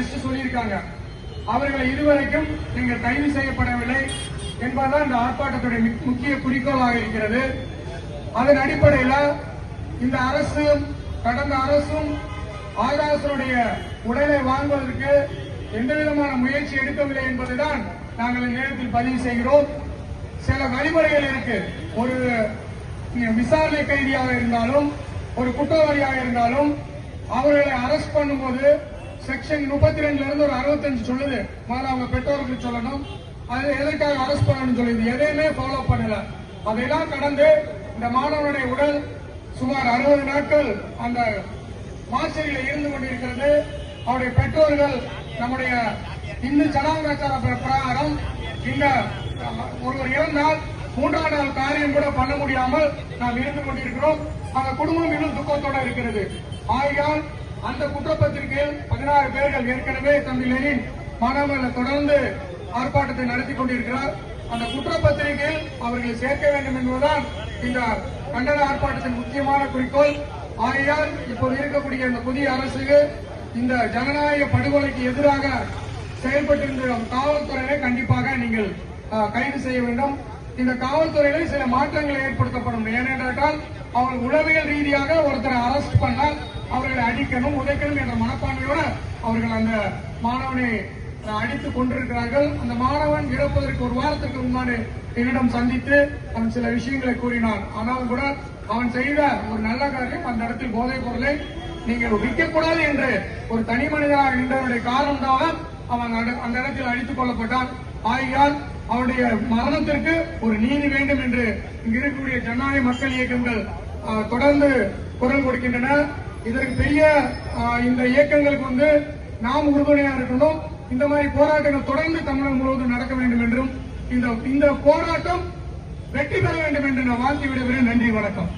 List சொல்லியிருக்காங்க. அவர்களை இதுவரைக்கும் நீங்கள் கைது செய்யப்படவில்லை என்பதுதான் இந்த ஆர்ப்பாட்டத்துடைய முக்கிய குறிக்கோளாக இருக்கிறது. அதன் அடிப்படையில் இந்த அரசு கடந்த அரசும் ஆகாசனுடைய உடலை வாங்குவதற்கு எந்த விதமான முயற்சி எடுக்கவில்லை என்பதுதான் நாங்கள் இந்த நேரத்தில் பதிவு செய்கிறோம். சில வழிமுறைகள் இருக்கு. ஒரு விசாரணை கைதியாக இருந்தாலும் ஒரு குற்றவாளியாக இருந்தாலும் அவர்களை அரெஸ்ட் பண்ணும்போது செக்ஷன் 32 இருந்து ஒரு 65 சொல்லுது. முதல்ல அவங்க பெற்றோருக்கு சொல்லணும், அது எதற்காக அரெஸ்ட் பண்ணணும் சொல்லுது. எதையுமே ஃபாலோ பண்ணல. அதையெல்லாம் கடந்து இந்த மாணவனுடைய உடல் சுமார் 60 நாட்கள் அந்த மாச்சரியில் இருந்து கொண்டிருக்கிறது. அவருடைய பெற்றோர்கள் நம்முடைய இந்து ஜனநாயக பிரகாரம் இந்த ஒருவர் இறந்தால் 3ஆம் நாள் காரியம் கூட பண்ண முடியாமல் நாம் இருந்து கொண்டிருக்கிறோம். அந்த குடும்பம் இன்னும் துக்கத்தோட இருக்கிறது. ஆகையால் அந்த குற்றப்பத்திரிகையில் 16 பேர்கள் ஏற்கனவே தம்பி லெனின் மாணவர்களை தொடர்ந்து ஆர்ப்பாட்டத்தை நடத்தி கொண்டிருக்கிறார். அந்த குற்றப்பத்திரிகையில் அவர்களை சேர்க்க வேண்டும் என்பதுதான் இந்த கண்டன ஆர்ப்பாட்டத்தின் முக்கியமான குறிக்கோள். ஆகையால் இப்போது இருக்கக்கூடிய இந்த புதிய அரசுக்கு இந்த ஜனநாயக படுகொலைக்கு எதிராக செயல்பட்டிருந்த காவல்துறையை கண்டிப்பாக நீங்கள் கைது செய்ய வேண்டும். இந்த காவல்துறையில சில மாற்றங்கள் ஏற்படுத்தப்படும். ஏனென்றால் அவர்கள் உளவியல் ரீதியாக ஒருத்தரை அரெஸ்ட் பண்ணால் அவர்களை அடிக்கணும் உதைக்கணும் என்ற மனப்பான்மையோடு அவர்கள் அந்த மாணவனை அடித்துக் கொண்டிருக்கிறார்கள். அந்த மாணவன் இறப்பதற்கு ஒரு வாரத்திற்கு முன்னாடி என்னிடம் சந்தித்து அவன் சில விஷயங்களை கூறினான். ஆனாலும் கூட அவன் செய்த ஒரு நல்ல காரியம், அந்த இடத்தில் போதைப் பொருளை நீங்கள் விற்கக்கூடாது என்று ஒரு தனி மனிதனாக நின்றவனுடைய காரணம் தான் அவன் அந்த இடத்தில் அடித்துக் கொள்ளப்பட்டான். ஆகையால் அவருடைய மரணத்திற்கு ஒரு நீதி வேண்டும் என்று இங்கு இருக்கக்கூடிய ஜனநாயக மக்கள் இயக்கங்கள் தொடர்ந்து குரல் கொடுக்கின்றன. இதற்கு பெரிய இந்த இயக்கங்களுக்கு நாம் உறுதுணையாக இருக்கணும். இந்த மாதிரி போராட்டங்கள் தொடர்ந்து தமிழகம் முழுவதும் நடக்க வேண்டும் என்றும் இந்த போராட்டம் வெற்றி பெற வேண்டும் என்று நான் வாழ்த்தி விடுகிறேன். நன்றி, வணக்கம்.